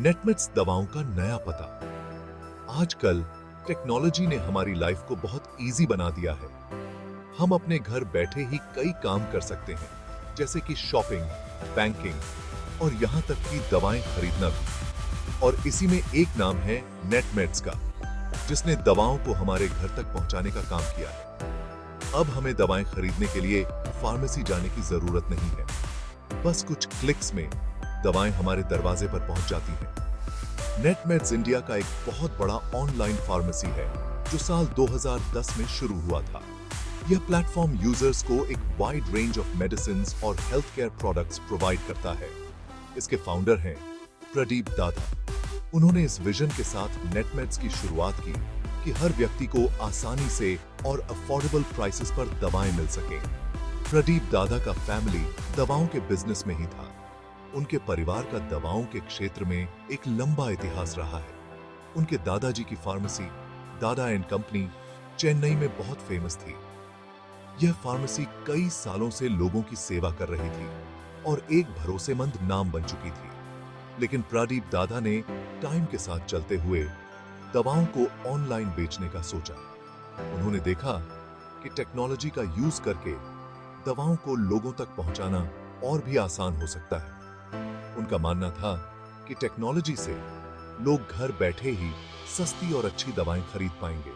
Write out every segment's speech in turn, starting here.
नेटमेट्स दवाओं का नया पता। आजकल टेक्नोलॉजी ने हमारी लाइफ को बहुत इजी बना दिया है। हम अपने घर बैठे ही कई काम कर सकते हैं, जैसे कि शॉपिंग, बैंकिंग और यहाँ तक कि दवाएं खरीदना भी। और इसी में एक नाम है नेटमेट्स का, जिसने दवाओं को हमारे घर तक पहुंचाने का काम किया है। अब हमें दवाएं खरीदने के लिए फार्मेसी जाने की जरूरत नहीं है। बस कुछ क्लिक्स में दवाएं हमारे दरवाजे पर पहुंच जाती हैं। नेटमेट्स इंडिया का एक बहुत बड़ा ऑनलाइन फार्मेसी है, जो साल 2010 में शुरू हुआ था। यह प्लेटफॉर्म यूजर्स को एक वाइड रेंज ऑफ मेडिसिन और हेल्थ केयर प्रोडक्ट्स प्रोवाइड करता है। इसके फाउंडर हैं प्रदीप दादा। उन्होंने इस विजन के साथ नेटमेट्स की शुरुआत की कि हर व्यक्ति को आसानी से और अफोर्डेबल प्राइसेस पर दवाएं मिल सके। प्रदीप दादा का फैमिली दवाओं के बिजनेस में ही था। उनके परिवार का दवाओं के क्षेत्र में एक लंबा इतिहास रहा है। उनके दादाजी की फार्मेसी दादा एंड कंपनी चेन्नई में बहुत फेमस थी। यह फार्मेसी कई सालों से लोगों की सेवा कर रही थी और एक भरोसेमंद नाम बन चुकी थी। लेकिन प्रदीप दादा ने टाइम के साथ चलते हुए दवाओं को ऑनलाइन बेचने का सोचा। उन्होंने देखा कि टेक्नोलॉजी का यूज करके दवाओं को लोगों तक पहुंचाना और भी आसान हो सकता है। उनका मानना था कि टेक्नोलॉजी से लोग घर बैठे ही सस्ती और अच्छी दवाएं खरीद पाएंगे।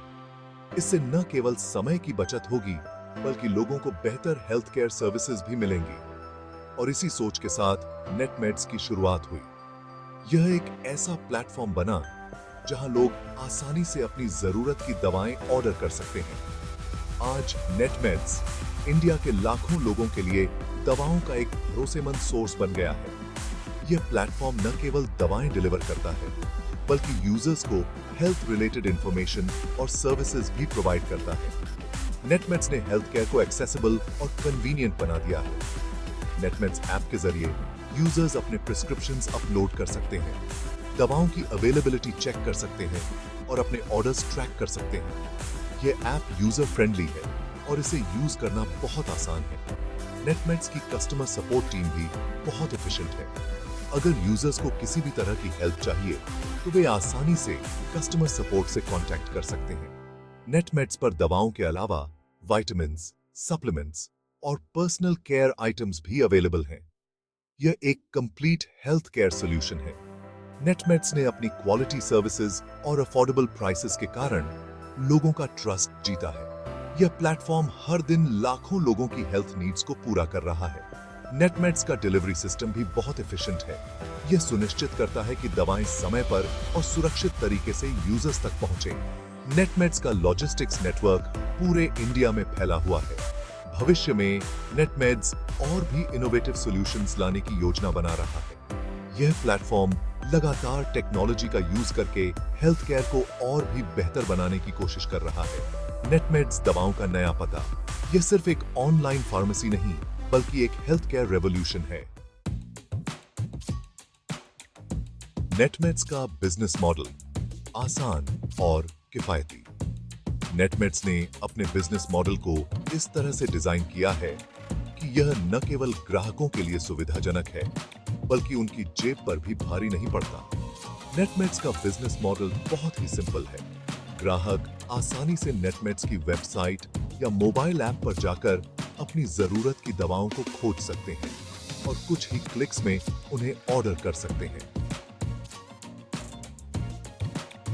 इससे न केवल समय की बचत होगी, बल्कि लोगों को बेहतर हेल्थ केयर सर्विसेज भी मिलेंगी। और इसी सोच के साथ नेटमेट्स की शुरुआत हुई। यह एक ऐसा प्लेटफॉर्म बना जहां लोग आसानी से अपनी जरूरत की दवाएं ऑर्डर कर सकते हैं। आज नेटमेट्स इंडिया के लाखों लोगों के लिए दवाओं का एक भरोसेमंद सोर्स बन गया है। यह प्लेटफॉर्म न केवल दवाएं डिलीवर करता है, बल्कि यूजर्स को हेल्थ रिलेटेड इंफॉर्मेशन और सर्विसेज भी प्रोवाइड करता है। नेटमेट्स ने हेल्थ केयर को एक्सेसिबल और कन्वीनियंट बना दिया है। नेटमेट्स ऐप के जरिए यूजर्स अपने प्रिस्क्रिप्शंस अपलोड कर सकते हैं, दवाओं की अवेलेबिलिटी चेक कर सकते हैं और अपने ऑर्डर्स ट्रैक कर सकते हैं। यह ऐप यूजर फ्रेंडली है और इसे यूज करना बहुत आसान है। नेटमेट्स की कस्टमर सपोर्ट टीम भी बहुत एफिशिएंट है। अगर यूजर्स को किसी भी तरह की हेल्प चाहिए, तो वे आसानी से कस्टमर सपोर्ट से कांटेक्ट कर सकते हैं। नेटमेट्स पर दवाओं के अलावा विटामिन्स, सप्लीमेंट्स और पर्सनल केयर आइटम्स भी अवेलेबल हैं। यह एक कंप्लीट हेल्थ केयर सॉल्यूशन है। नेटमेट्स ने अपनी क्वालिटी सर्विसेज और अफोर्डेबल प्राइसेस के कारण लोगों का ट्रस्ट जीता है। यह प्लेटफॉर्म हर दिन लाखों लोगों की हेल्थ नीड्स को पूरा कर रहा है। नेटमेट्स का डिलीवरी सिस्टम भी बहुत एफिशिएंट है। यह सुनिश्चित करता है कि दवाएं समय पर और सुरक्षित तरीके से यूजर्स तक पहुंचे। नेटमेट्स का लॉजिस्टिक्स नेटवर्क पूरे इंडिया में फैला हुआ है। भविष्य में नेटमेट्स और भी इनोवेटिव सॉल्यूशंस लाने की योजना बना रहा है। यह प्लेटफॉर्म लगातार टेक्नोलॉजी का यूज करके हेल्थ केयर को और भी बेहतर बनाने की कोशिश कर रहा है। नेटमेट्स दवाओं का नया पता। यह सिर्फ एक ऑनलाइन फार्मेसी नहीं, बल्कि एक हेल्थ केयर रेवोल्यूशन है। नेटमेट्स का बिजनेस मॉडल आसान और किफायती। नेटमेट्स ने अपने बिजनेस मॉडल को इस तरह से डिजाइन किया है कि यह न केवल ग्राहकों के लिए सुविधाजनक है, बल्कि उनकी जेब पर भी भारी नहीं पड़ता। नेटमेट्स का बिजनेस मॉडल बहुत ही सिंपल है। ग्राहक आसानी से नेटमेट्स की वेबसाइट या मोबाइल ऐप पर जाकर अपनी जरूरत की दवाओं को खोज सकते हैं और कुछ ही क्लिक्स में उन्हें ऑर्डर कर सकते हैं।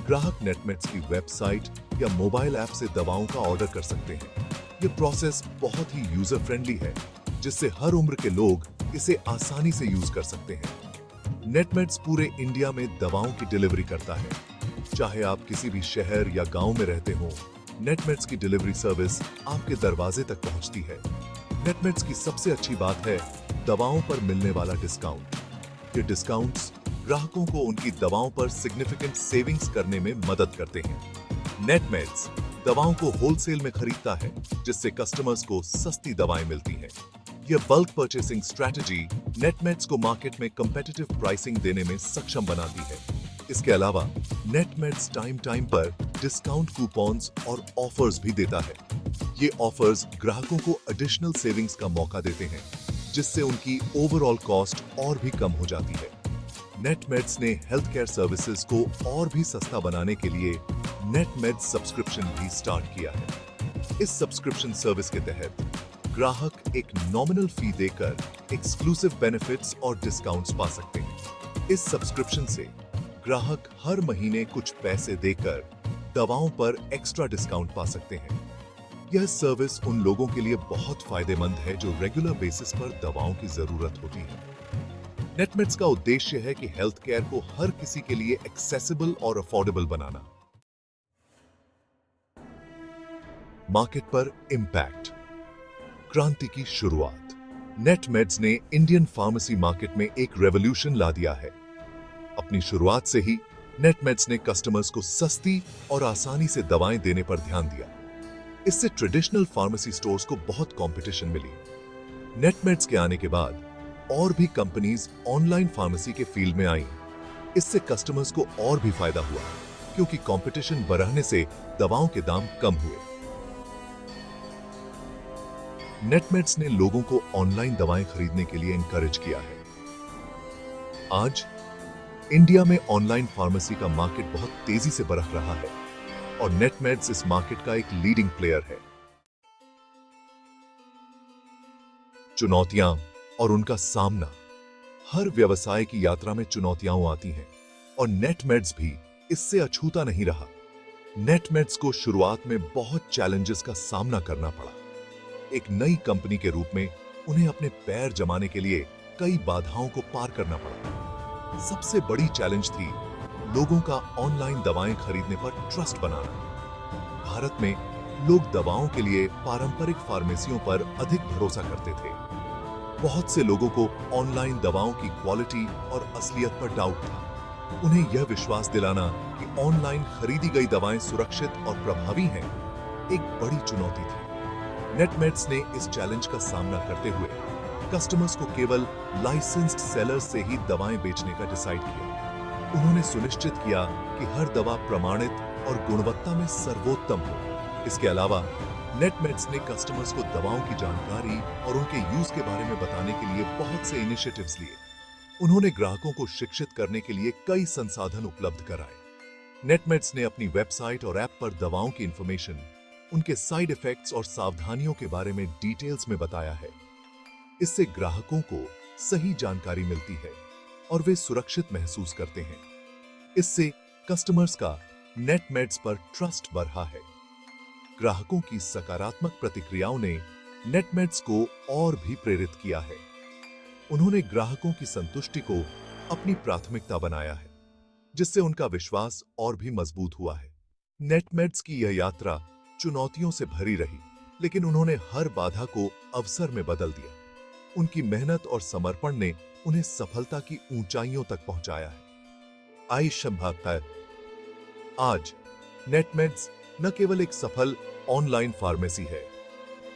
ग्राहक नेटमेट्स की वेबसाइट या मोबाइल ऐप से दवाओं का ऑर्डर कर सकते हैं। यह प्रोसेस बहुत ही यूजर फ्रेंडली है, जिससे हर उम्र के लोग इसे आसानी से यूज कर सकते हैं। नेटमेट्स पूरे इंडिया में दवाओं की डिलीवरी करता है। चाहे आप किसी भी शहर या गांव में रहते हो, नेटमेट्स की डिलीवरी सर्विस आपके दरवाजे तक पहुंचती है। नेटमेट्स की सबसे अच्छी बात है दवाओं पर मिलने वाला डिस्काउंट। ये डिस्काउंट्स ग्राहकों को उनकी दवाओं पर सिग्निफिकेंट सेविंग्स करने में मदद करते हैं। नेटमेट्स दवाओं को होलसेल में खरीदता है, जिससे कस्टमर्स को सस्ती दवाएं मिलती हैं। यह बल्क परचेसिंग स्ट्रैटेजी नेटमेट्स को मार्केट में कंपेटिटिव प्राइसिंग देने में सक्षम बनाती है। इसके अलावा नेटमेट्स टाइम पर डिस्काउंट कूपन्स और ऑफर्स भी देता है। ये ऑफर्स ग्राहकों को एडिशनल सेविंग्स का मौका देते हैं, जिससे उनकी ओवरऑल कॉस्ट और भी कम हो जाती है। नेटमेड्स ने हेल्थ केयर सर्विसेज को और भी सस्ता बनाने के लिए नेटमेड्स सब्सक्रिप्शन भी स्टार्ट किया है। इस सब्सक्रिप्शन सर्विस के तहत ग्राहक एक नॉमिनल फी देकर एक्सक्लूसिव बेनिफिट्स और डिस्काउंट्स पा सकते हैं। इस सब्सक्रिप्शन से ग्राहक हर महीने कुछ पैसे देकर दवाओं पर एक्स्ट्रा डिस्काउंट पा सकते हैं। यह सर्विस उन लोगों के लिए बहुत फायदेमंद है जो रेगुलर बेसिस पर दवाओं की जरूरत होती है। नेटमेड्स का उद्देश्य है कि हेल्थ केयर को हर किसी के लिए एक्सेसिबल और अफोर्डेबल बनाना। मार्केट पर इंपैक्ट, क्रांति की शुरुआत। नेटमेड्स ने इंडियन फार्मेसी मार्केट में एक रेवोल्यूशन ला दिया है। अपनी शुरुआत से ही नेटमेड्स ने कस्टमर्स को सस्ती और आसानी से दवाएं देने पर ध्यान दिया। इससे ट्रेडिशनल फार्मेसी स्टोर्स को बहुत कंपटीशन मिली। नेटमेड्स के आने के बाद और भी कंपनीज ऑनलाइन फार्मेसी के फील्ड में आईं। इससे कस्टमर्स को और भी फायदा हुआ क्योंकि कंपटीशन बढ़ने से दवाओं के दाम कम हुए। नेटमेड्स ने लोगों को ऑनलाइन दवाएं खरीदने के लिए एनकरेज किया है। आज इंडिया में ऑनलाइन फार्मेसी का मार्केट बहुत तेजी से बढ़ रहा है और नेटमेड्स इस मार्केट का एक लीडिंग प्लेयर है। चुनौतियां और उनका सामना। हर व्यवसाय की यात्रा में चुनौतियां आती हैं और नेटमेड्स भी इससे अछूता नहीं रहा। नेटमेड्स को शुरुआत में बहुत चैलेंजेस का सामना करना पड़ा। एक नई कंपनी के रूप में उन्हें अपने पैर जमाने के लिए कई बाधाओं को पार करना पड़ा। सबसे बड़ी चैलेंज थी लोगों का ऑनलाइन दवाएं खरीदने पर ट्रस्ट बनाना। भारत में लोग दवाओं के लिए पारंपरिक फार्मेसियों पर अधिक भरोसा करते थे। बहुत से लोगों को ऑनलाइन दवाओं की क्वालिटी और असलियत पर डाउट था। उन्हें यह विश्वास दिलाना कि ऑनलाइन खरीदी गई दवाएं सुरक्षित और प्रभावी हैं, एक बड़ी चुनौती थी। नेटमेड्स ने इस चैलेंज का सामना करते हुए कस्टमर्स को केवल लाइसेंस्ड सेलर्स से ही दवाएं बेचने का डिसाइड किया। उन्होंने सुनिश्चित किया कि हर दवा प्रमाणित और गुणवत्ता में सर्वोत्तम हो। इसके अलावा नेटमेड्स ने कस्टमर्स को दवाओं की जानकारी और उनके यूज के बारे में बताने के लिए बहुत से इनिशिएटिव्स लिए। उन्होंने ग्राहकों को शिक्षित करने के लिए कई संसाधन उपलब्ध कराए। नेटमेड्स ने अपनी वेबसाइट और ऐप पर दवाओं की इंफॉर्मेशन, उनके साइड इफेक्ट्स और सावधानियों के बारे में डिटेल्स में बताया है। इससे ग्राहकों को सही जानकारी मिलती है और वे सुरक्षित महसूस करते हैं। इससे कस्टमर्स का नेटमेड्स पर ट्रस्ट बढ़ा है। ग्राहकों की सकारात्मक प्रतिक्रियाओं ने नेटमेड्स को और भी प्रेरित किया है। उन्होंने ग्राहकों की संतुष्टि को अपनी प्राथमिकता बनाया है, जिससे उनका विश्वास और भी मजबूत हुआ है। नेटमेड्स की यह यात्रा चुनौतियों से भरी रही, लेकिन उन्होंने हर बाधा को अवसर में बदल दिया। उनकी मेहनत और समर्पण ने उन्हें सफलता की ऊंचाइयों तक पहुंचाया है। आयुष्मान आज नेटमेड्स न केवल एक सफल ऑनलाइन फार्मेसी है,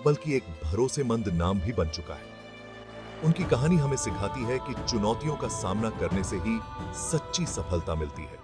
बल्कि एक भरोसेमंद नाम भी बन चुका है। उनकी कहानी हमें सिखाती है कि चुनौतियों का सामना करने से ही सच्ची सफलता मिलती है।